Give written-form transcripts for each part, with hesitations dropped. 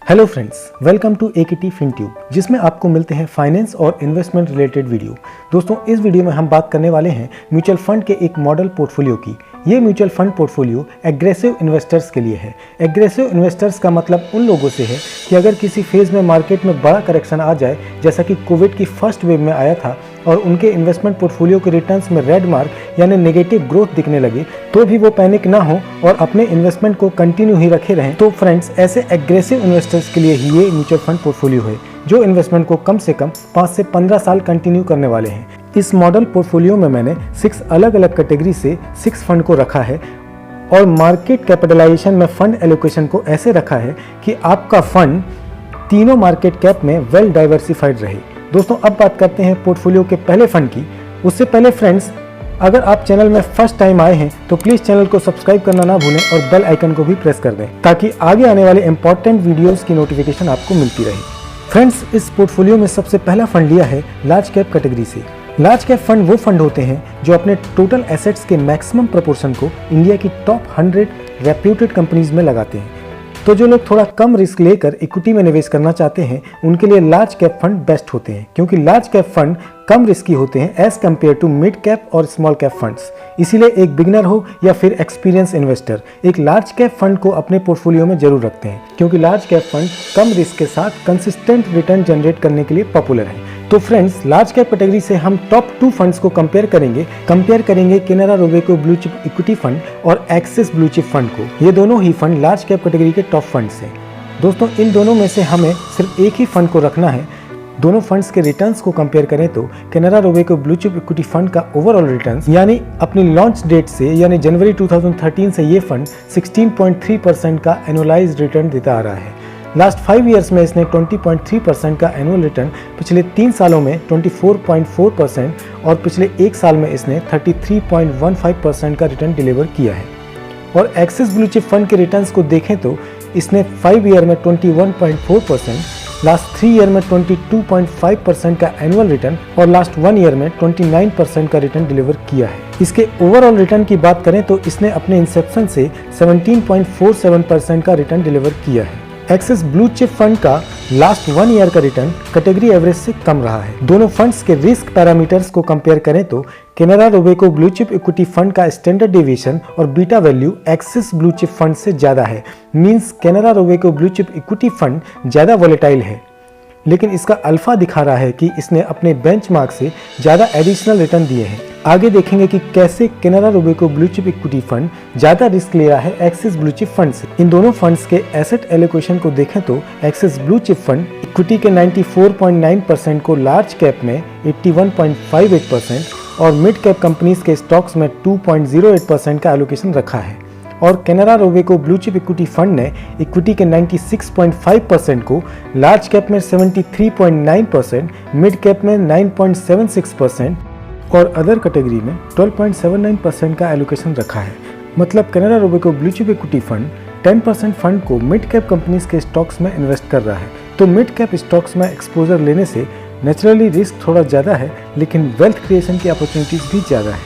Hello friends, welcome to AKT FinTube, जिसमें आपको मिलते हैं फाइनेंस और इन्वेस्टमेंट रिलेटेड वीडियो। दोस्तों, इस वीडियो में हम बात करने वाले हैं म्यूचुअल फंड के एक मॉडल पोर्टफोलियो की। ये mutual fund portfolio aggressive investors के लिए है। एग्रेसिव इन्वेस्टर्स का मतलब उन लोगों से है कि अगर किसी फेज में मार्केट में बड़ा करेक्शन आ जाए, जैसा कि कोविड की फर्स्ट वेव में आया था, और उनके इन्वेस्टमेंट पोर्टफोलियो के रिटर्न्स में रेड मार्क यानी नेगेटिव ग्रोथ दिखने लगे, तो भी वो पैनिक ना हो और अपने इन्वेस्टमेंट को कंटिन्यू ही रखे रहें। तो फ्रेंड्स, ऐसे एग्रेसिव इन्वेस्टर्स के लिए ही ये म्यूचुअल फंड पोर्टफोलियो है, जो इन्वेस्टमेंट को कम से कम 5 से 15 साल कंटिन्यू करने वाले हैं। इस मॉडल पोर्टफोलियो में मैंने 6 अलग अलग कैटेगरी से 6 फंड को रखा है और मार्केट कैपिटलाइजेशन में फंड एलोकेशन को ऐसे रखा है कि आपका फंड तीनों मार्केट कैप में वेल डाइवर्सिफाइड रहे। दोस्तों, अब बात करते हैं पोर्टफोलियो के पहले फंड की। उससे पहले फ्रेंड्स, अगर आप चैनल में फर्स्ट टाइम आए हैं तो प्लीज़ चैनल को सब्सक्राइब करना ना भूलें और बेल आइकन को भी प्रेस कर दें, ताकि आगे आने वाले इंपॉर्टेंट वीडियोस की नोटिफिकेशन आपको मिलती रहे। फ्रेंड्स, इस पोर्टफोलियो में सबसे पहला फंड लिया है लार्ज कैप कैटेगरी से। लार्ज कैप फंड वो फंड होते हैं जो अपने टोटल एसेट्स के मैक्सिमम प्रोपोर्शन को इंडिया की टॉप 100 रेप्यूटेड कंपनीज में लगाते हैं। तो जो लोग थोड़ा कम रिस्क लेकर इक्विटी में निवेश करना चाहते हैं, उनके लिए लार्ज कैप फंड बेस्ट होते हैं, क्योंकि लार्ज कैप फंड कम रिस्की होते हैं as compare to mid cap और स्मॉल कैप फंड्स। इसीलिए एक बिगनर हो या फिर एक्सपीरियंस इन्वेस्टर एक लार्ज कैप फंड को अपने पोर्टफोलियो में जरूर रखते हैं, क्योंकि लार्ज कैप फंड कम रिस्क के साथ कंसिस्टेंट रिटर्न जनरेट करने के लिए पॉपुलर है। तो फ्रेंड्स, लार्ज कैप कैटेगरी से हम टॉप 2 फंड्स को कंपेयर करेंगे Canara Robeco blue chip equity fund और एक्सिस ब्लू चिप फंड को। ये दोनों ही फंड लार्ज कैप कैटेगरी के टॉप फंड्स हैं। दोस्तों, इन दोनों में से हमें सिर्फ एक ही फंड को रखना है। दोनों फंड्स के रिटर्न्स को कंपेयर करें तो Canara Robeco blue chip equity fund का ओवरऑल रिटर्न्स यानी अपनी लॉन्च डेट से यानी जनवरी 2013 से ये फंड 16.3% का एनुअलाइज्ड रिटर्न देता आ रहा है। लास्ट 5 ईयर्स में इसने 20.3% का एनुअल रिटर्न, पिछले 3 सालों में 24.4% और पिछले 1 साल में इसने 33.15% का रिटर्न डिलीवर किया है। और एक्सिस ब्लू चिप फंड के रिटर्न्स को देखें तो इसने 5 ईयर में 21.4%, लास्ट 3 ईयर में 22.5% का एनुअल रिटर्न और लास्ट 1 ईयर में 29% का रिटर्न डिलीवर किया है। इसके ओवरऑल रिटर्न की बात करें तो इसने अपने इंसेप्शन से 17.47% का रिटर्न डिलीवर किया है। एक्सिस ब्लू चिप फंड का लास्ट 1 ईयर का रिटर्न कैटेगरी एवरेज से कम रहा है। दोनों फंड्स के रिस्क पैरामीटर्स को कंपेयर करें तो Canara Robeco blue chip equity fund का स्टैंडर्ड डेविएशन और beta value axis blue chip fund से ज्यादा है। Means Canara Robeco blue chip equity fund ज्यादा वोलेटाइल है, लेकिन इसका अल्फा दिखा रहा है कि इसने अपने बेंचमार्क से ज्यादा एडिशनल रिटर्न दिए हैं। आगे देखेंगे कि कैसे Canara Robeco blue chip equity fund ज्यादा रिस्क ले रहा है एक्सिस ब्लू चिप फंड से। इन दोनों फंड्स के एसेट एलोकेशन को देखें तो axis blue chip fund equity के 94.9% को लार्ज कैप में 81.58% और मिड कैप कंपनीज के स्टॉक्स में 2.08% का एलोकेशन रखा है। और Canara Robeco blue chip equity fund ने इक्विटी के 96.5% को लार्ज कैप में 73.9%, मिड कैप में 9.76% और अदर कैटेगरी में 12.79% का एलोकेशन रखा है। मतलब Canara Robeco blue chip equity fund 10% fund को मिड कैप कंपनीज के स्टॉक्स में इन्वेस्ट कर रहा है। तो मिड कैप स्टॉक्स में एक्सपोजर लेने से नेचुरली रिस्क थोड़ा ज़्यादा है, लेकिन वेल्थ क्रिएशन की अपॉर्चुनिटीज़ भी ज़्यादा है।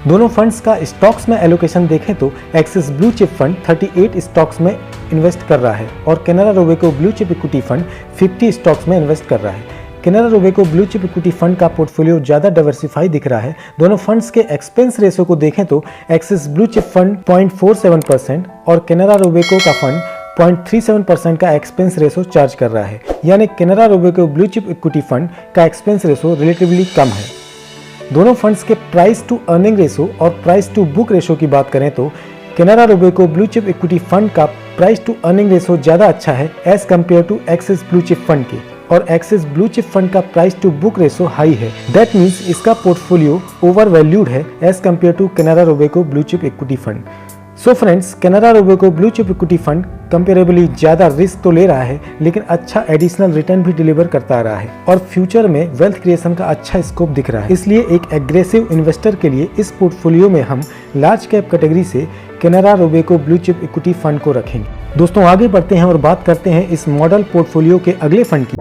दोनों फंड्स का स्टॉक्स में एलोकेशन देखें तो axis blue chip fund 38 stocks में इन्वेस्ट कर रहा है और Canara Robeco blue chip equity fund 50 stocks में इन्वेस्ट कर रहा है। Canara Robeco blue chip equity fund का पोर्टफोलियो ज़्यादा डाइवर्सिफाई दिख रहा है। दोनों फंड्स के एक्सपेंस रेशो को देखें तो एक्सिस ब्लू चिप फंड 0.47% और केनरा रोबेको का फंड 0.37% का एक्सपेंस रेशो चार्ज कर रहा है। यानी Canara Robeco blue chip equity fund का एक्सपेंस रेशो रिलेटिवली कम है। दोनों फंड्स के प्राइस टू अर्निंग रेशो और प्राइस टू बुक रेशो की बात करें तो Canara Robeco blue chip equity fund का प्राइस टू अर्निंग रेशो ज़्यादा अच्छा है as compare to Axis blue chip fund के, और एक्सिस ब्लू चिप फंड का price to book ratio high है। दैट मीन्स इसका पोर्टफोलियो ओवर वैल्यूड है as compare to Canara Robeco blue chip equity fund. So friends, Canara Robeco blue chip equity fund comparably ज़्यादा risk तो ले रहा है, लेकिन अच्छा एडिशनल रिटर्न भी डिलीवर करता आ रहा है और फ्यूचर में वेल्थ क्रिएशन का अच्छा स्कोप दिख रहा है। इसलिए एक एग्रेसिव इन्वेस्टर के लिए इस पोर्टफोलियो में हम लार्ज कैप कैटेगरी से Canara Robeco blue chip equity fund को रखेंगे। दोस्तों, आगे बढ़ते हैं और बात करते हैं इस मॉडल पोर्टफोलियो के अगले फंड की।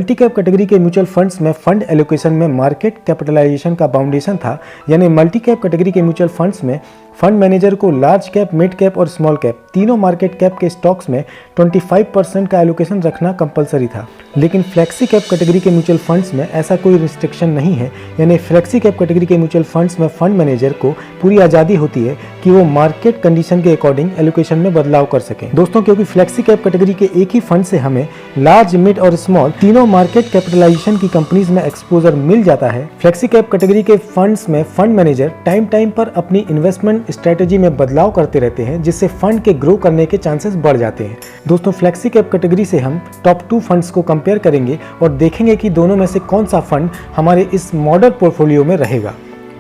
मल्टी कैप कैटेगरी के म्यूचुअल फंड्स में फंड एलोकेशन में मार्केट कैपिटलाइजेशन का बाउंडेशन था, यानी मल्टी कैप कैटेगरी के म्यूचुअल फंड्स में फंड मैनेजर को लार्ज कैप, मिड कैप और स्मॉल कैप तीनों मार्केट कैप के स्टॉक्स में 25% का एलोकेशन रखना कंपलसरी था। लेकिन फ्लेक्सी कैप कैटेगरी के म्यूचुअल फंड्स में ऐसा कोई रिस्ट्रिक्शन नहीं है, यानी फ्लेक्सी कैप कैटेगरी के म्यूचुअल फंड्स में फंड मैनेजर को पूरी आज़ादी होती है कि वो मार्केट कंडीशन के अकॉर्डिंग एलोकेशन में बदलाव कर सकें। दोस्तों, क्योंकि फ्लेक्सी कैप कैटेगरी के एक ही फंड से हमें लार्ज, मिड और स्मॉल तीनों मार्केट कैपिटलाइजेशन की कंपनीज में एक्सपोजर मिल जाता है, फ्लेक्सी कैप कैटेगरी के फंड्स में फंड मैनेजर टाइम टाइम पर अपनी इन्वेस्टमेंट स्ट्रेटेजी में बदलाव करते रहते हैं, जिससे फंड के ग्रो करने के चांसेस बढ़ जाते हैं। दोस्तों, फ्लेक्सी कैप कैटेगरी से हम टॉप 2 फंड्स को कंपेयर करेंगे और देखेंगे कि दोनों में से कौन सा फंड हमारे इस मॉडल पोर्टफोलियो में रहेगा।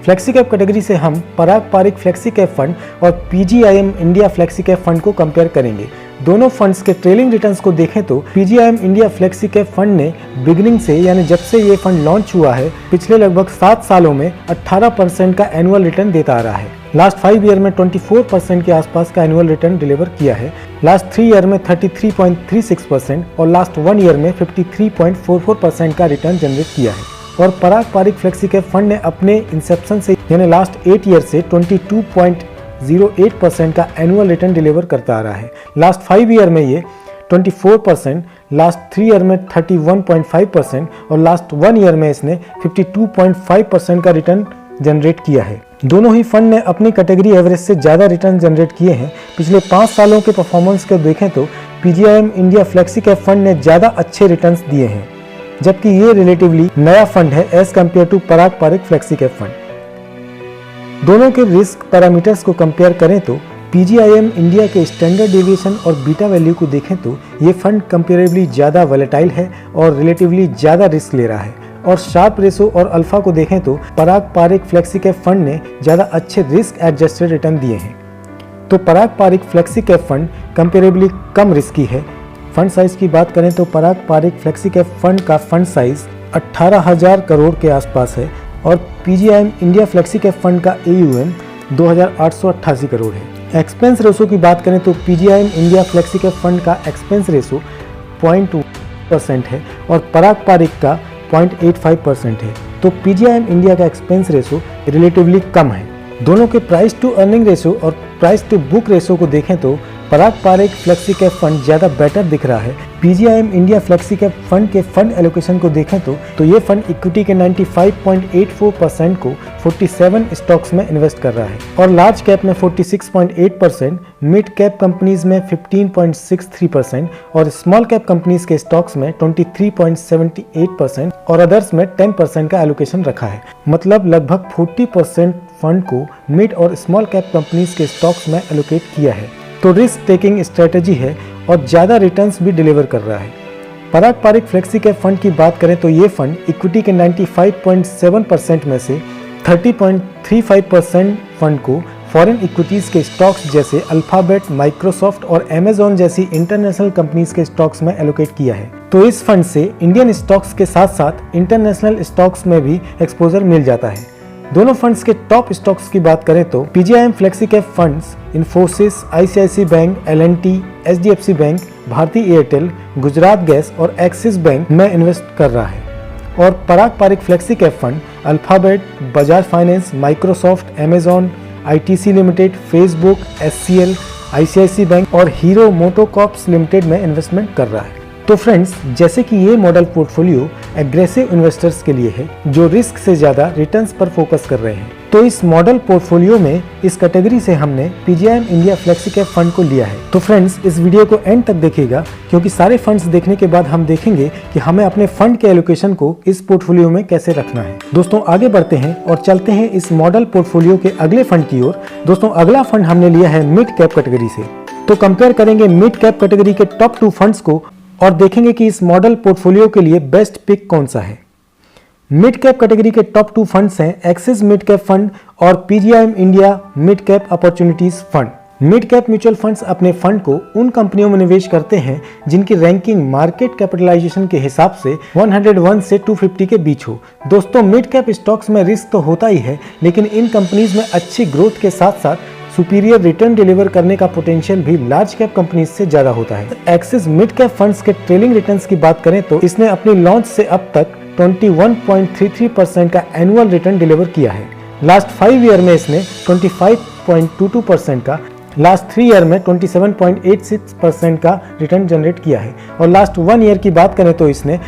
फ्लेक्सी कैप कैटेगरी से हम पराग पारिक फ्लेक्सी कैप फंड और PGIM India flexi cap fund को कंपेयर करेंगे। दोनों फंड्स के ट्रेलिंग रिटर्न्स को देखें तो PGIM India flexi cap fund ने बिगिनिंग से, यानी जब से ये फंड लॉन्च हुआ है, पिछले लगभग 7 सालों में 18% का एनुअल रिटर्न देता आ रहा है। लास्ट 5 ईयर में 24% के आसपास का एनुअल रिटर्न डिलीवर किया है। लास्ट 3 ईयर में 33.36% और लास्ट 1 ईयर में 53.44% का रिटर्न जनरेट किया है। और Parag Parikh flexi cap fund ने अपने इंसेप्शन से, यानी लास्ट 8 ईयर से 22.08% का एनुअल रिटर्न डिलीवर करता आ रहा है। लास्ट 5 ईयर में ये 24%, लास्ट 3 ईयर में 31.5% और लास्ट 1 ईयर में इसने 52.5% का रिटर्न जनरेट किया है। दोनों ही फंड ने अपनी कैटेगरी एवरेज से ज़्यादा रिटर्न जनरेट किए हैं। पिछले 5 सालों के परफॉर्मेंस को देखें तो PGIM India flexi cap fund ने ज़्यादा अच्छे रिटर्न्स दिए हैं, जबकि ये रिलेटिवली नया फंड है as compare to Parag Parikh flexi cap fund. दोनों के रिस्क पैरामीटर्स को कंपेयर करें तो PGIM इंडिया के स्टैंडर्ड डेविएशन और बीटा वैल्यू को देखें तो ये फंड कंपेरेबली ज़्यादा वोलेटाइल है और रिलेटिवली ज़्यादा रिस्क ले रहा है। और शार्प रेशो और अल्फा को देखें तो Parag Parikh flexi cap fund ने ज़्यादा अच्छे रिस्क एडजस्टेड रिटर्न दिए हैं। तो Parag Parikh flexi cap fund comparably कम रिस्की है। फंड साइज की बात करें तो Parag Parikh flexi cap fund का फंड साइज 18,000 करोड़ के आसपास है और PGIM India flexi cap fund का AUM 2,888 करोड़ है। एक्सपेंस रेशो की बात करें तो PGIM India flexi cap fund का एक्सपेंस रेशो 0.2% है और पराग पारिक का 0.85% है। तो PGIM इंडिया का एक्सपेंस रेशो रिलेटिवली कम है। दोनों के प्राइस टू अर्निंग रेशो और प्राइस टू बुक रेशो को देखें तो Parag Parikh flexi cap fund ज़्यादा बेटर दिख रहा है। PGIM India flexi cap fund के फंड एलोकेशन को देखें तो ये फंड इक्विटी के 95.84% को 47 स्टॉक्स में इन्वेस्ट कर रहा है और लार्ज कैप में 46.8%, मिड कैप कंपनीज में 15.63% और स्मॉल कैप कंपनीज के स्टॉक्स में 23.78% और अदर्स में 10% का एलोकेशन रखा है। मतलब लगभग 40% फंड को मिड और स्मॉल कैप कंपनीज के स्टॉक्स में एलोकेट किया है। तो रिस्क टेकिंग स्ट्रेटेजी है और ज़्यादा रिटर्न्स भी डिलीवर कर रहा है। पराग पारिक फ्लेक्सी कैप फंड की बात करें तो ये फंड इक्विटी के 95.7% में से 30.35% फंड को फॉरेन इक्विटीज़ के स्टॉक्स जैसे अल्फाबेट, माइक्रोसॉफ्ट और अमेजॉन जैसी इंटरनेशनल कंपनीज के स्टॉक्स में एलोकेट किया है। तो इस फंड से इंडियन स्टॉक्स के साथ साथ इंटरनेशनल स्टॉक्स में भी एक्सपोजर मिल जाता है। दोनों फंड्स के टॉप स्टॉक्स की बात करें तो PGIM flexi cap funds Infosys, ICICI bank, L&T, HDFC bank, Bharti Airtel, Gujarat gas और एक्सिस बैंक में इन्वेस्ट कर रहा है। और Parag Parikh flexi cap fund Alphabet, Bajaj finance, Microsoft, Amazon, ITC limited, Facebook, SCL, ICICI bank और हीरो मोटोकॉर्प्स लिमिटेड में इन्वेस्टमेंट कर रहा है। तो फ्रेंड्स, जैसे कि ये मॉडल पोर्टफोलियो एग्रेसिव इन्वेस्टर्स के लिए है जो रिस्क से ज़्यादा रिटर्न्स पर फोकस कर रहे हैं, तो इस मॉडल पोर्टफोलियो में इस कैटेगरी से हमने PGIM India flexi cap fund को लिया है। तो फ्रेंड्स, इस वीडियो को एंड तक देखिएगा क्योंकि सारे फंड्स देखने के बाद हम देखेंगे कि हमें अपने फंड के एलोकेशन को इस पोर्टफोलियो में कैसे रखना है। दोस्तों, आगे बढ़ते हैं और चलते हैं इस मॉडल पोर्टफोलियो के अगले फंड की ओर। दोस्तों, अगला फंड हमने लिया है मिड कैप कैटेगरी से। तो कंपेयर करेंगे मिड कैप कैटेगरी के टॉप 2 फंड्स को और देखेंगे कि इस मॉडल पोर्टफोलियो के लिए बेस्ट पिक कौन सा है। मिड कैप कैटेगरी के टॉप 2 फंड्स हैं एक्सिस मिड कैप फंड और PGIM India mid cap opportunities fund. Mid cap mutual funds अपने फंड को उन कंपनियों में निवेश करते हैं जिनकी रैंकिंग मार्केट कैपिटलाइजेशन के हिसाब से 101 से 250 के बीच हो। दोस्तों, मिड कैप स्टॉक्स में रिस्क तो होता ही है, लेकिन इन कंपनीज में अच्छी ग्रोथ के साथ साथ सुपीरियर रिटर्न डिलीवर करने का पोटेंशियल भी लार्ज कैप कंपनीज से ज्यादा होता है। एक्सिस मिड कैप फंड्स के ट्रेलिंग रिटर्न्स की बात करें तो इसने अपनी लॉन्च से अब तक 21.33% का एनुअल रिटर्न डिलीवर किया है। लास्ट 5 ईयर में इसने 25.22% का, लास्ट 3 ईयर में 27.86% का रिटर्न जनरेट किया है और लास्ट 1 ईयर की बात करें तो इसने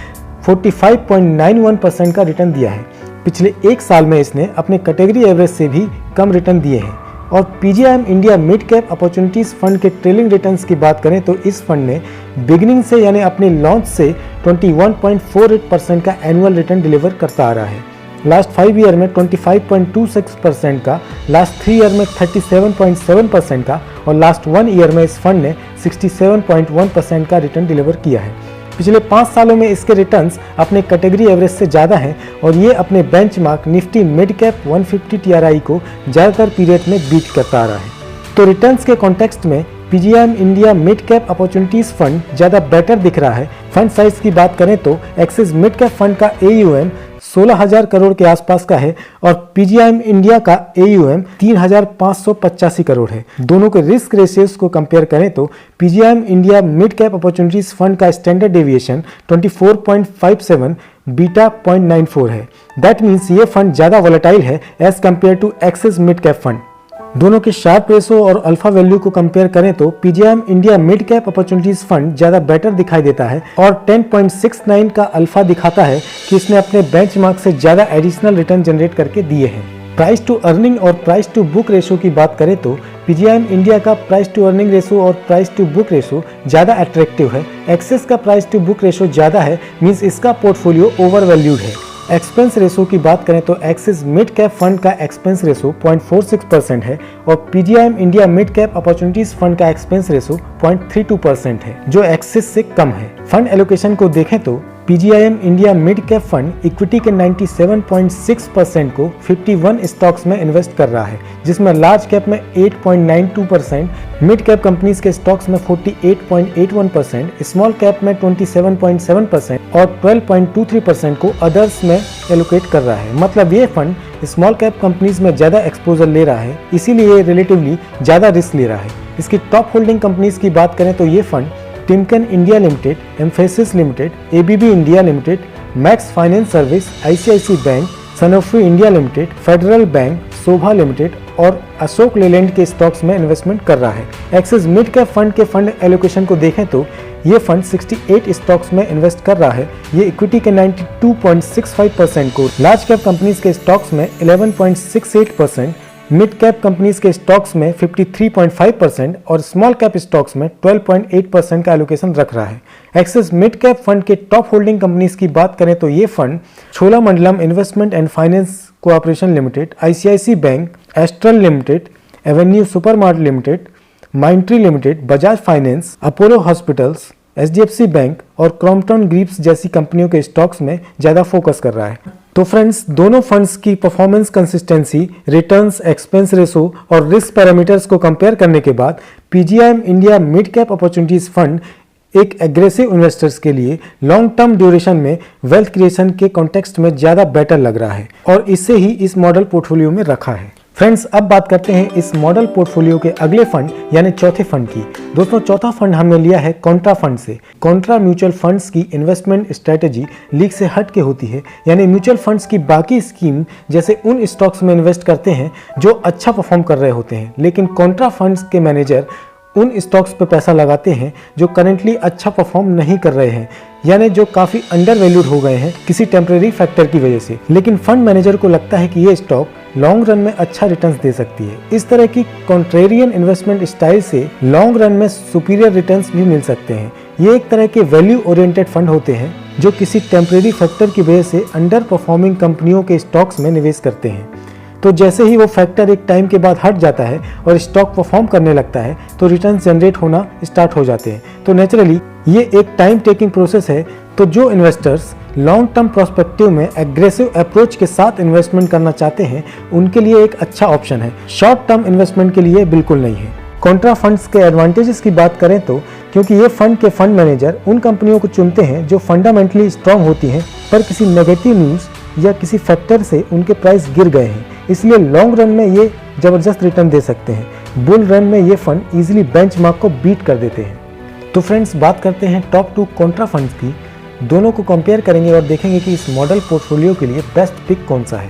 45.91% का रिटर्न दिया है। पिछले 1 साल में इसने अपने कैटेगरी एवरेज से भी कम रिटर्न दिए हैं। और PGIM India mid cap opportunities fund के ट्रेलिंग रिटर्न्स की बात करें तो इस फंड ने बिगिनिंग से यानी अपने लॉन्च से 21.48% का एनुअल रिटर्न डिलीवर करता आ रहा है। लास्ट 5 ईयर में 25.26% का, लास्ट 3 ईयर में 37.7% का और लास्ट 1 ईयर में इस फंड ने 67.1% का रिटर्न डिलीवर किया है। पिछले 5 सालों में इसके रिटर्न्स अपने कैटेगरी एवरेज से ज़्यादा हैं और ये अपने benchmark Nifty mid cap 150 TRI को ज़्यादातर पीरियड में बीट करता आ रहा है। तो रिटर्न्स के कॉन्टेक्स्ट में PGIM India mid cap opportunities fund ज़्यादा बेटर दिख रहा है। फंड साइज की बात करें तो एक्सिस मिड कैप फंड का AUM 16,000 करोड़ के आसपास का है और PGIM इंडिया का AUM 3,585 करोड़ है। दोनों के रिस्क रेशियोज को कंपेयर करें तो PGIM India mid cap opportunities fund का स्टैंडर्ड डेविएशन 24.57 बीटा 0.94 है। दैट मीन्स ये फंड ज़्यादा वोलेटाइल है as compare to Axis mid cap fund. दोनों के शार्प रेशो और अल्फा वैल्यू को कंपेयर करें तो PGIM India mid cap opportunities fund ज्यादा बेटर दिखाई देता है और 10.69 का अल्फा दिखाता है कि इसने अपने बेंचमार्क से ज्यादा एडिशनल रिटर्न जनरेट करके दिए हैं। प्राइस टू अर्निंग और प्राइस टू बुक रेशो की बात करें तो PGIM इंडिया का प्राइस टू अर्निंग रेशो और प्राइस टू बुक रेशो ज्यादा अट्रैक्टिव है। एक्सिस का प्राइस टू बुक रेशो ज्यादा है, मींस इसका पोर्टफोलियो ओवर वैल्यूड है। एक्सपेंस रेशो की बात करें तो एक्सिस मिड कैप फंड का एक्सपेंस रेशो 0.46% है और PGIM India mid cap opportunities fund का एक्सपेंस रेशो 0.32% है, जो एक्सिस से कम है। फंड एलोकेशन को देखें तो PGIM India mid cap fund equity के 97.6% को 51 स्टॉक्स में इन्वेस्ट कर रहा है, जिसमें लार्ज कैप में 8.92%, मिड कैप कंपनीज के स्टॉक्स में 48.81%, स्मॉल कैप में 27.7% और 12.23% को अदर्स में एलोकेट कर रहा है। मतलब ये फंड स्मॉल कैप कंपनीज में ज़्यादा एक्सपोजर ले रहा है, इसीलिए ये रिलेटिवली ज़्यादा रिस्क ले रहा है। इसकी टॉप होल्डिंग कंपनीज की बात करें तो ये fund Timken India limited, Mphasis limited, ABB India limited, Max finance service, ICICI bank, Sanofi India limited, federal bank, Shobha limited और अशोक लेलैंड के स्टॉक्स में इन्वेस्टमेंट कर रहा है। एक्सिस मिड कैप फंड के फंड एलोकेशन को देखें तो ये फंड 68 स्टॉक्स में इन्वेस्ट कर रहा है। ये इक्विटी के 92.65% को, लार्ज कैप कंपनीज के स्टॉक्स में 11.68%, मिड कैप कंपनीज के स्टॉक्स में 53.5% और स्मॉल कैप स्टॉक्स में 12.8% का एलोकेशन रख रहा है। एक्सिस मिड कैप फंड के टॉप होल्डिंग कंपनीज की बात करें तो ये fund Cholamandalam investment and finance cooperation limited, ICICI bank, Astral limited, Avenue Supermart limited, Mindtree limited, Bajaj finance, Apollo hospitals, HDFC bank और क्रॉम्पटन ग्रीव्स जैसी कंपनियों के स्टॉक्स में ज़्यादा फोकस कर रहा है। तो फ्रेंड्स, दोनों फंड्स की performance consistency, returns, expense ratio और रिस्क पैरामीटर्स को कंपेयर करने के बाद PGIM India mid cap opportunities fund एक एग्रेसिव इन्वेस्टर्स के लिए लॉन्ग टर्म ड्यूरेशन में वेल्थ क्रिएशन के कॉन्टेक्स्ट में ज़्यादा बेटर लग रहा है और इसे ही इस मॉडल पोर्टफोलियो में रखा है। फ्रेंड्स, अब बात करते हैं इस मॉडल पोर्टफोलियो के अगले फंड यानी चौथे फंड की। दोस्तों, चौथा फंड हमने लिया है कॉन्ट्रा फंड से। कॉन्ट्रा म्यूचुअल फंड्स की इन्वेस्टमेंट स्ट्रेटेजी लीग से हट के होती है, यानी म्यूचुअल फंड्स की बाकी स्कीम जैसे उन स्टॉक्स में इन्वेस्ट करते हैं जो अच्छा परफॉर्म कर रहे होते हैं, लेकिन कॉन्ट्रा फंड्स के मैनेजर उन स्टॉक्स पे पैसा लगाते हैं जो करेंटली अच्छा परफॉर्म नहीं कर रहे हैं, यानी जो काफ़ी अंडर वैल्यूड हो गए हैं किसी टेम्परेरी फैक्टर की वजह से, लेकिन फंड मैनेजर को लगता है कि ये स्टॉक लॉन्ग रन में अच्छा रिटर्न्स दे सकती है। इस तरह की कॉन्ट्रेरियन इन्वेस्टमेंट स्टाइल से लॉन्ग रन में सुपीरियर रिटर्न्स भी मिल सकते हैं। ये एक तरह के वैल्यू ओरिएंटेड फंड होते हैं जो किसी टेम्परेरी फैक्टर की वजह से अंडर परफॉर्मिंग कंपनियों के स्टॉक्स में निवेश करते हैं। तो जैसे ही वो फैक्टर एक टाइम के बाद हट जाता है और स्टॉक परफॉर्म करने लगता है तो रिटर्न जनरेट होना स्टार्ट हो जाते हैं। तो नेचुरली ये एक टाइम टेकिंग प्रोसेस है। तो जो इन्वेस्टर्स लॉन्ग टर्म प्रोस्पेक्टिव में एग्रेसिव अप्रोच के साथ इन्वेस्टमेंट करना चाहते हैं उनके लिए एक अच्छा ऑप्शन है, शॉर्ट टर्म इन्वेस्टमेंट के लिए बिल्कुल नहीं है। कॉन्ट्रा फंड्स के एडवांटेजेस की बात करें तो क्योंकि ये फंड के फंड मैनेजर उन कंपनियों को चुनते हैं जो फंडामेंटली स्ट्रांग होती हैं पर किसी नेगेटिव न्यूज़ या किसी फैक्टर से उनके प्राइस गिर गए हैं, इसलिए लॉन्ग रन में ये ज़बरदस्त रिटर्न दे सकते हैं। बुल रन में ये फंड ईजिली बेंचमार्क को बीट कर देते हैं। तो फ्रेंड्स, बात करते हैं टॉप 2 कॉन्ट्रा फंड्स की। दोनों को कंपेयर करेंगे और देखेंगे कि इस मॉडल पोर्टफोलियो के लिए बेस्ट पिक कौन सा है।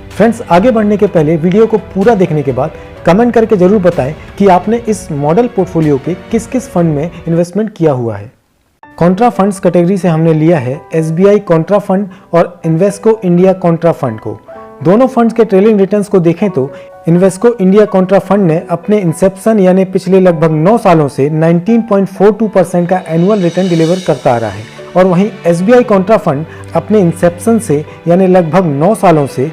फ्रेंड्स, आगे बढ़ने के पहले वीडियो को पूरा देखने के बाद कमेंट करके जरूर बताएं कि आपने इस मॉडल पोर्टफोलियो के किस किस फंड में इन्वेस्टमेंट किया हुआ है। कॉन्ट्रा फंड्स कैटेगरी से हमने लिया है SBI कॉन्ट्रा फंड और इन्वेस्को इंडिया कॉन्ट्रा फंड को। दोनों फंड्स के ट्रेलिंग रिटर्न्स को देखें तो इन्वेस्को इंडिया कॉन्ट्रा फंड ने अपने इंसेप्शन यानी पिछले लगभग 9 सालों से 19.42% का एनुअल रिटर्न डिलीवर करता आ रहा है, और वहीं SBI कॉन्ट्रा फंड अपने इंसेप्शन से यानी लगभग 9 सालों से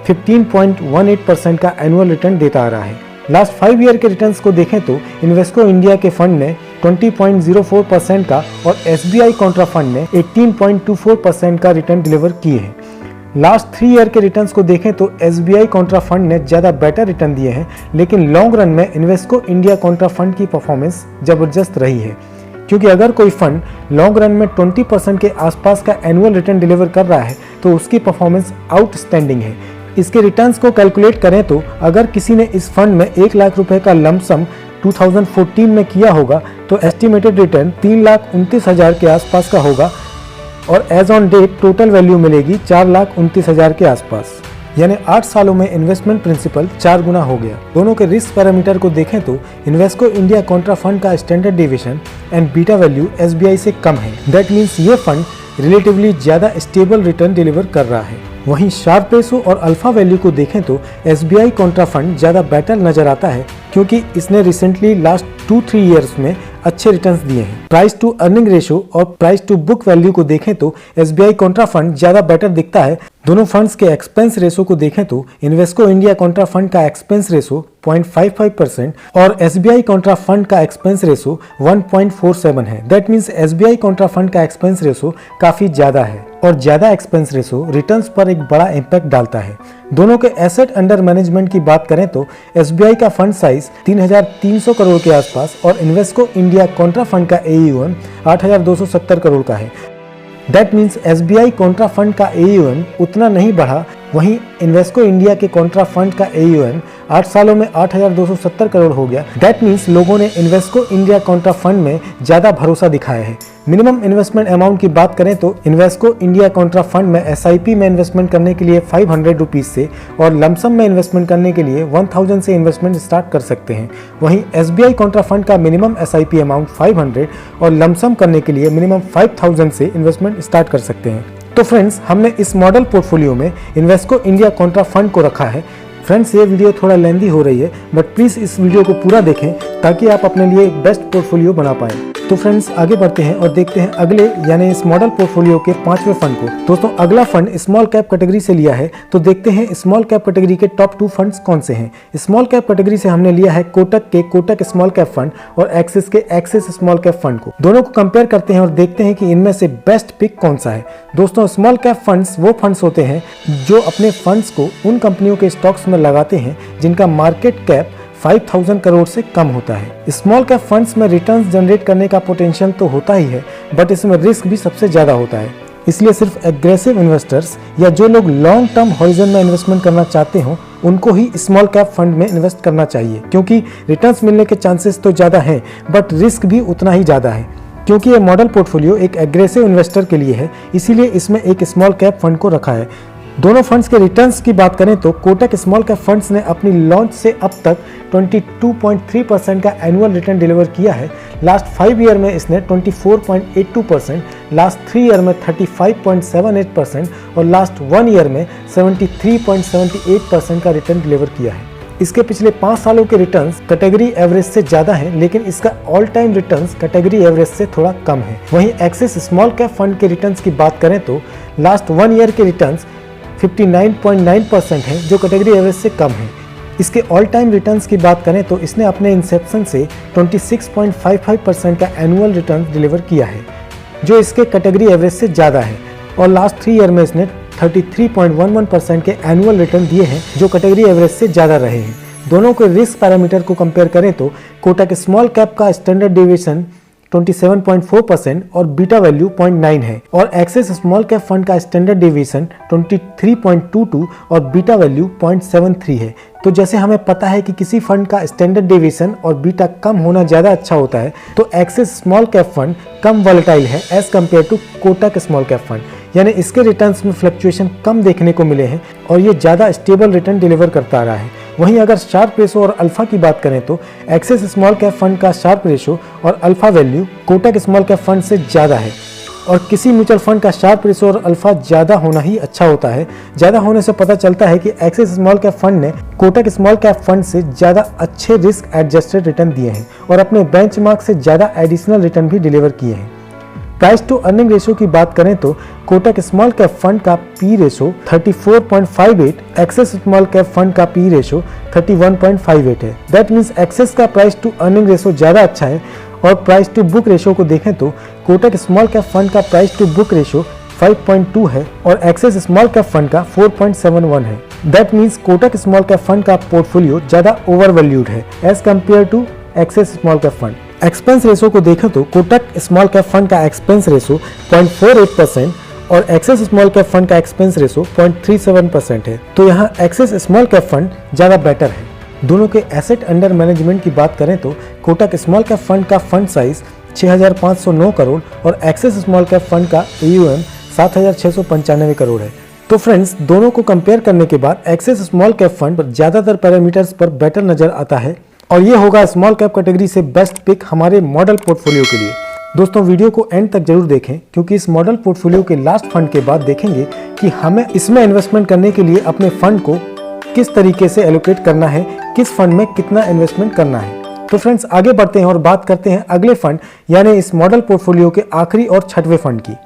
15.18% का एनुअल रिटर्न देता आ रहा है। लास्ट 5 ईयर के रिटर्न्स को देखें तो इन्वेस्को इंडिया के फंड ने 20.04% का और SBI कॉन्ट्रा फंड ने 18.24% का रिटर्न डिलीवर किए हैं। लास्ट 3 ईयर के रिटर्न्स को देखें तो SBI कॉन्ट्रा फंड ने ज़्यादा बेटर रिटर्न दिए हैं, लेकिन लॉन्ग रन में इन्वेस्को इंडिया कॉन्ट्रा फंड की परफॉर्मेंस ज़बरदस्त रही है, क्योंकि अगर कोई फंड लॉन्ग रन में 20% के आसपास का एनुअल रिटर्न डिलीवर कर रहा है तो उसकी परफॉर्मेंस आउटस्टैंडिंग है। इसके रिटर्न्स को कैलकुलेट करें तो अगर किसी ने इस फंड में 1 लाख रुपए का लमसम 2014 में किया होगा तो एस्टिमेटेड रिटर्न 3,29,000 के आसपास का होगा, और as on date total value मिलेगी 4,29,000 के आसपास। यानी 8 सालों में इन्वेस्टमेंट प्रिंसिपल 4 गुना हो गया। दोनों के रिस्क पैरामीटर को देखें तो इन्वेस्को इंडिया कॉन्ट्रा फंड का standard deviation and beta value SBI से कम है। दैट मीन्स ये फंड रिलेटिवली ज़्यादा स्टेबल रिटर्न डिलीवर कर रहा है। वहीं शार्प रेशो और अल्फा वैल्यू को देखें तो SBI कॉन्ट्रा फंड ज़्यादा बेटर नजर आता है, क्योंकि इसने रिसेंटली लास्ट 2-3 ईयर्स में अच्छे रिटर्न्स दिए हैं। प्राइस टू अर्निंग रेशो और प्राइस टू बुक वैल्यू को देखें तो SBI कॉन्ट्रा फंड ज़्यादा बेटर दिखता है। दोनों फंड्स के एक्सपेंस रेशो को देखें तो इन्वेस्को इंडिया कॉन्ट्रा फंड का एक्सपेंस रेशो 0.55% और SBI कॉन्ट्रा फंड का एक्सपेंस रेशो 1.47 है। That means SBI Contra fund का एक्सपेंस रेशो काफ़ी ज़्यादा है, और ज़्यादा एक्सपेंस रेशो रिटर्न्स पर एक बड़ा इम्पैक्ट डालता है। दोनों के एसेट अंडर मैनेजमेंट की बात करें तो SBI का फंड साइज 3,300 करोड़ के आसपास और इन्वेस्को इंडिया कॉन्ट्रा फंड का AUM 8,270 करोड़ का है। That means SBI Contra fund का AUM उतना नहीं बढ़ा, वहीं इन्वेस्को इंडिया के कॉन्ट्रा फंड का AUM 8 सालों में 8,270 करोड़ हो गया। दैट मीन्स लोगों ने इन्वेस्को इंडिया कॉन्ट्रा फंड में ज़्यादा भरोसा दिखाया है। मिनिमम इन्वेस्टमेंट अमाउंट की बात करें तो इन्वेस्को इंडिया कॉन्ट्रा फंड में SIP में इन्वेस्टमेंट करने के लिए 500 रुपीज़ से और लमसम में इन्वेस्टमेंट करने के लिए 1000 से इन्वेस्टमेंट स्टार्ट कर सकते हैं। वहीं SBI कॉन्ट्रा फंड का मिनिमम SIP अमाउंट 500 और लमसम करने के लिए मिनिमम 5000 से इन्वेस्टमेंट स्टार्ट कर सकते हैं। तो फ्रेंड्स, हमने इस मॉडल पोर्टफोलियो में इन्वेस्को इंडिया कॉन्ट्रा फंड को रखा है। फ्रेंड्स, ये वीडियो थोड़ा लेंदी हो रही है, बट प्लीज़ इस वीडियो को पूरा देखें ताकि आप अपने लिए एक बेस्ट पोर्टफोलियो बना पाएं। तो फ्रेंड्स, आगे बढ़ते हैं और देखते हैं अगले यानी इस मॉडल पोर्टफोलियो के 5वें फंड को। दोस्तों, अगला फंड स्मॉल कैप कैटेगरी से लिया है, तो देखते हैं स्मॉल कैप कैटेगरी के टॉप 2 फंड्स कौन से हैं। स्मॉल कैप कैटेगरी से हमने लिया है कोटक के कोटक स्मॉल कैप फंड और एक्सिस के एक्सिस स्मॉल कैप फंड को। दोनों को कंपेयर करते हैं और देखते हैं कि इनमें से बेस्ट पिक कौन सा है। दोस्तों, स्मॉल कैप फंड्स वो फंड्स होते हैं जो अपने फंड्स को उन कंपनियों के स्टॉक्स में लगाते हैं जिनका मार्केट कैप 5000 करोड़ से कम होता है। स्मॉल कैप फंड्स में रिटर्न्स जनरेट करने का पोटेंशियल तो होता ही है, बट इसमें रिस्क भी सबसे ज़्यादा होता है। इसलिए सिर्फ एग्रेसिव इन्वेस्टर्स या जो लोग लॉन्ग टर्म हॉरिजन में इन्वेस्टमेंट करना चाहते हो उनको ही स्मॉल कैप फंड में इन्वेस्ट करना चाहिए, क्योंकि रिटर्न्स मिलने के चांसेस तो ज़्यादा हैं, बट रिस्क भी उतना ही ज़्यादा है। क्योंकि ये मॉडल पोर्टफोलियो एक एग्रेसिव इन्वेस्टर के लिए है, इसीलिए इसमें एक स्मॉल कैप फंड को रखा है। दोनों फंड्स के रिटर्न्स की बात करें तो कोटक स्मॉल कैप फंड्स ने अपनी लॉन्च से अब तक 22.3% का एनुअल रिटर्न डिलीवर किया है। लास्ट 5 ईयर में इसने 24.82%, लास्ट 3 ईयर में 35.78% और लास्ट 1 ईयर में 73.78% का रिटर्न डिलीवर किया है। इसके पिछले 5 सालों के रिटर्न्स कैटेगरी एवरेज से ज़्यादा हैं, लेकिन इसका all time returns category average से थोड़ा कम है। वहीं एक्सिस स्मॉल कैप फंड के रिटर्न्स की बात करें तो लास्ट 1 ईयर के रिटर्न्स 59.9% है, जो कैटेगरी एवरेज से कम है। इसके ऑल टाइम रिटर्न्स की बात करें तो इसने अपने इंसेप्शन से 26.55% का एनुअल रिटर्न डिलीवर किया है, जो इसके कैटेगरी एवरेज से ज़्यादा है। और लास्ट 3 ईयर में इसने 33.11% के एनुअल रिटर्न दिए हैं, जो कैटेगरी एवरेज से ज़्यादा रहे हैं। दोनों के रिस्क पैरामीटर को कंपेयर करें तो कोटक स्मॉल कैप का स्टैंडर्ड डेविएशन 27.4% और बीटा वैल्यू 0.9 है। और एक्सिस स्मॉल कैप फंड का स्टैंडर्ड डेविएशन 23.22 और बीटा वैल्यू 0.73 है। तो जैसे हमें पता है कि किसी फंड का स्टैंडर्ड डेविएशन और बीटा कम होना ज़्यादा अच्छा होता है, तो एक्सिस स्मॉल कैप फंड कम वॉलेटाइल है as compare to Kotak small cap fund, यानी इसके रिटर्न्स में फ्लक्चुएशन कम देखने को मिले हैं और ये ज़्यादा स्टेबल रिटर्न डिलीवर करता आ रहा है। वहीं अगर शार्प रेशो और अल्फा की बात करें तो एक्सिस स्मॉल कैप फंड का शार्प रेशो और alpha value Kotak small cap fund से ज़्यादा है। और किसी म्यूचुअल फंड का शार्प रेशो और अल्फा ज़्यादा होना ही अच्छा होता है। ज़्यादा होने से पता चलता है कि एक्सिस स्मॉल कैप फंड ने कोटक स्मॉल कैप फंड से ज़्यादा अच्छे रिस्क एडजस्टेड रिटर्न दिए हैं और अपने बेंचमार्क से ज़्यादा एडिशनल रिटर्न भी डिलीवर किए हैं। प्राइस टू अर्निंग रेशो की बात करें तो कोटक स्मॉल कैप फंड का P ratio 34.58, axis small cap fund का पी रेशो 31.58 है। दैट मीन्स एक्सिस का प्राइस टू अर्निंग रेशो ज़्यादा अच्छा है। और प्राइस टू बुक रेशो को देखें तो कोटक स्मॉल कैप फंड का प्राइस टू बुक रेशो 5.2 है और एक्सिस स्मॉल कैप फंड का 4.71 है। That means Kotak small cap fund का पोर्टफोलियो ज़्यादा ओवर वैल्यूड है as compare to Axis small cap fund. Expense ratio को देखें तो कोटक स्मॉल कैप फंड का एक्सपेंस रेशो 0.48% और एक्सिस स्मॉल कैप फंड का एक्सपेंस रेशो 0.37% है। तो यहाँ एक्सिस स्मॉल कैप फंड ज़्यादा बेटर है। दोनों के एसेट अंडर मैनेजमेंट की बात करें तो कोटक स्मॉल कैप फंड का फंड साइज 6,509 करोड़ और एक्सिस स्मॉल कैप फंड का AUM 7,695 करोड़ है। तो फ्रेंड्स, दोनों को कंपेयर करने के बाद एक्सिस स्मॉल कैप फंड ज़्यादातर पैरामीटर्स पर बेटर नजर आता है और ये होगा स्मॉल कैप कैटेगरी से बेस्ट पिक हमारे मॉडल पोर्टफोलियो के लिए। दोस्तों, वीडियो को एंड तक जरूर देखें क्योंकि इस मॉडल पोर्टफोलियो के लास्ट फंड के बाद देखेंगे कि हमें इसमें इन्वेस्टमेंट करने के लिए अपने फंड को किस तरीके से एलोकेट करना है, किस फंड में कितना इन्वेस्टमेंट करना है। तो फ्रेंड्स, आगे बढ़ते हैं और बात करते हैं अगले फंड यानी इस मॉडल पोर्टफोलियो के आखिरी और छठवें फंड की।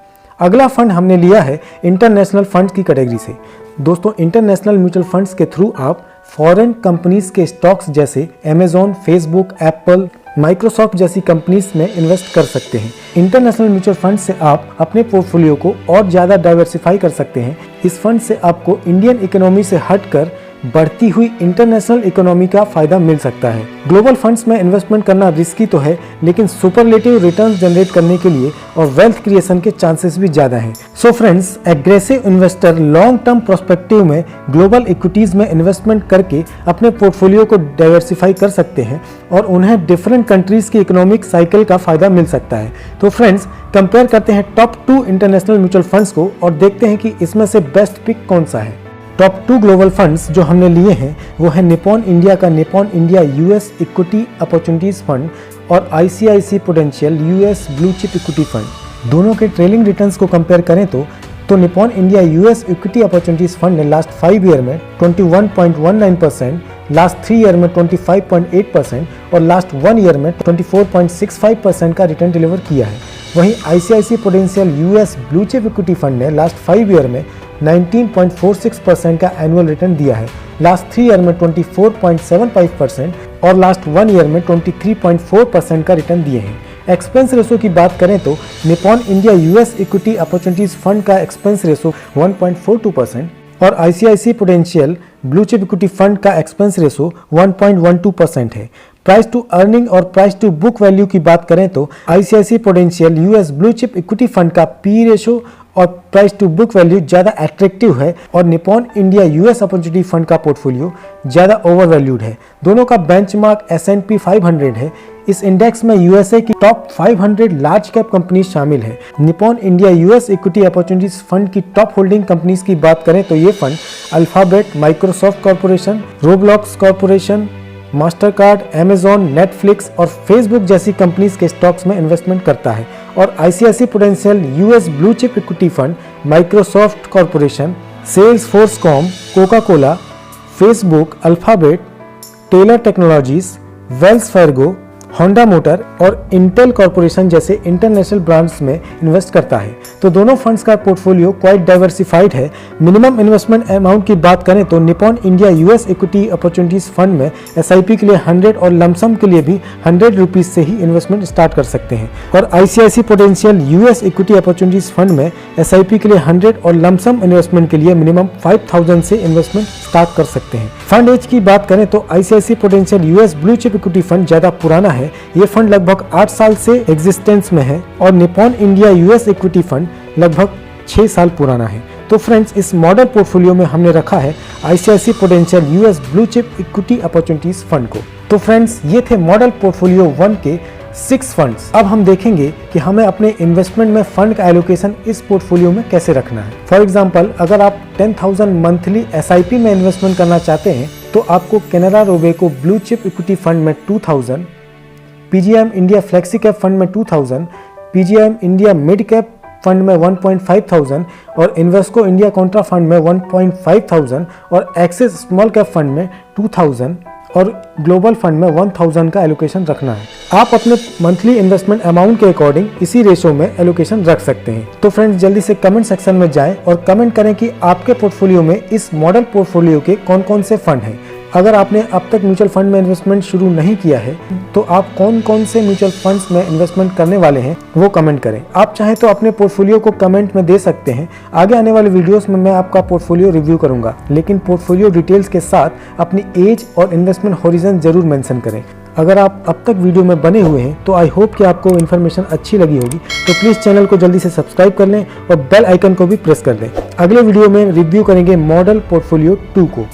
अगला फंड हमने लिया है इंटरनेशनल फंड्स की कैटेगरी से। दोस्तों, इंटरनेशनल म्यूचुअल फंड्स के थ्रू आप फॉरेन कंपनीज के स्टॉक्स जैसे अमेजॉन, फेसबुक, एप्पल, माइक्रोसॉफ्ट जैसी कंपनीज में इन्वेस्ट कर सकते हैं। इंटरनेशनल म्यूचुअल फंड से आप अपने पोर्टफोलियो को और ज़्यादा डाइवर्सिफाई कर सकते हैं। इस फंड से आपको इंडियन इकोनॉमी से हटकर बढ़ती हुई इंटरनेशनल इकोनॉमी का फायदा मिल सकता है। ग्लोबल फंड्स में इन्वेस्टमेंट करना रिस्की तो है, लेकिन सुपरलेटिव रिटर्न्स जनरेट करने के लिए और वेल्थ क्रिएशन के चांसेस भी ज्यादा हैं। So friends, aggressive investor long term prospective में ग्लोबल इक्विटीज में इन्वेस्टमेंट करके अपने पोर्टफोलियो को डाइवर्सिफाई कर सकते हैं और उन्हें डिफरेंट कंट्रीज की इकोनॉमिक साइकिल का फायदा मिल सकता है। तो फ्रेंड्स, कंपेयर करते हैं टॉप 2 इंटरनेशनल म्यूचुअल फंड्स को और देखते हैं कि इसमें से बेस्ट पिक कौन सा है। टॉप 2 ग्लोबल फंड्स जो हमने लिए हैं वो है निपॉन इंडिया का Nippon India US equity opportunities fund और ICICI Prudential US blue chip equity fund. दोनों के ट्रेलिंग रिटर्न्स को कंपेयर करें तो Nippon India US equity opportunities fund ने लास्ट 5 ईयर में 21.19%, लास्ट 3 ईयर में 25.8% और लास्ट 1 ईयर में 24.65% का रिटर्न डिलीवर किया है। वहीं ICICI Prudential US blue chip equity fund ने लास्ट 5 ईयर में 19.46% का एनुअल रिटर्न दिया है, लास्ट 3 ईयर में 24.75% और लास्ट 1 ईयर में 23.4% का रिटर्न दिए हैं। एक्सपेंस रेशो की बात करें तो Nippon India US equity opportunities fund का एक्सपेंस रेशो 1.42% और ICICI prudential blue chip equity fund का एक्सपेंस रेशो 1.12% है। प्राइस टू अर्निंग और प्राइस टू बुक वैल्यू की बात करें तो ICICI Prudential US blue chip equity fund का पी रेशो और प्राइस टू बुक वैल्यू ज़्यादा एट्रैक्टिव है और Nippon India US opportunity fund का पोर्टफोलियो ज़्यादा ओवर वैल्यूड है। दोनों का बेंचमार्क S&P 500 है। इस इंडेक्स में यूएसए की टॉप 500 लार्ज कैप कंपनीज शामिल है। Nippon India US equity opportunities fund की टॉप होल्डिंग कंपनीज की बात करें तो ये fund Alphabet, Microsoft corporation, Roblox corporation, Mastercard, Amazon, Netflix और फेसबुक जैसी कंपनीज के स्टॉक्स में इन्वेस्टमेंट करता है और ICICI Prudential US blue chip equity fund Microsoft corporation, Salesforce com, Coca Cola, Facebook, Alphabet, Taylor technologies, Wells Fargo, Honda motor और Intel corporation जैसे international brands में इन्वेस्ट करता है। तो दोनों फंड्स का पोर्टफोलियो क्वाइट डाइवर्सिफाइड है। मिनिमम इन्वेस्टमेंट अमाउंट की बात करें तो Nippon India US equity opportunities fund में SIP के लिए 100 और लमसम के लिए भी 100 रुपीज से ही इन्वेस्टमेंट स्टार्ट कर सकते हैं और ICICI Prudential US equity opportunities fund में SIP के लिए 100 और लमसम इन्वेस्टमेंट के लिए मिनिमम 5000 से इन्वेस्टमेंट स्टार्ट कर सकते हैं। फंड एज की बात करें तो ICICI Prudential US blue chip equity fund ज़्यादा पुराना है है, ये फंड लगभग 8 साल से एग्जिस्टेंस में है और Nippon India US equity fund लगभग 6 साल पुराना है। तो फ्रेंड्स, इस मॉडल पोर्टफोलियो में हमने रखा है ICICI potential US blue chip equity opportunities fund को। तो फ्रेंड्स, ये थे मॉडल पोर्टफोलियो 1 के 6 फंड्स। अब हम देखेंगे कि हमें अपने इन्वेस्टमेंट में फंड का एलोकेशन इस पोर्टफोलियो में कैसे रखना है। फॉर एग्जांपल, अगर आप 10,000 मंथली SIP में इन्वेस्टमेंट करना चाहते हैं तो आपको Canara Robeco blue chip equity fund में 2,000, PGIM India flexi cap fund में 2,000, PGIM India mid cap fund में 1,500 और इन्वेस्को इंडिया कॉन्ट्रा फंड में 1,500 और एक्सिस स्मॉल कैप फंड में 2,000 और ग्लोबल फंड में 1,000 का एलोकेशन रखना है। आप अपने मंथली इन्वेस्टमेंट अमाउंट के अकॉर्डिंग इसी रेशो में एलोकेशन रख सकते हैं। तो फ्रेंड्स, जल्दी से कमेंट सेक्शन में जाएं और कमेंट करें कि आपके पोर्टफोलियो में इस मॉडल पोर्टफोलियो के कौन कौन से फंड हैं। अगर आपने अब तक म्यूचुअल फंड में इन्वेस्टमेंट शुरू नहीं किया है तो आप कौन कौन से म्यूचुअल फंड्स में इन्वेस्टमेंट करने वाले हैं वो कमेंट करें। आप चाहें तो अपने पोर्टफोलियो को कमेंट में दे सकते हैं। आगे आने वाले वीडियोस में मैं आपका पोर्टफोलियो रिव्यू करूंगा, लेकिन पोर्टफोलियो डिटेल्स के साथ अपनी एज और इन्वेस्टमेंट हॉरिजन जरूर मेंशन करें। अगर आप अब तक वीडियो में बने हुए हैं तो आई होप कि आपको इन्फॉर्मेशन अच्छी लगी होगी, तो प्लीज़ चैनल को जल्दी से सब्सक्राइब कर लें और बेल आइकन को भी प्रेस कर दें। अगले वीडियो में रिव्यू करेंगे मॉडल पोर्टफोलियो 2 को।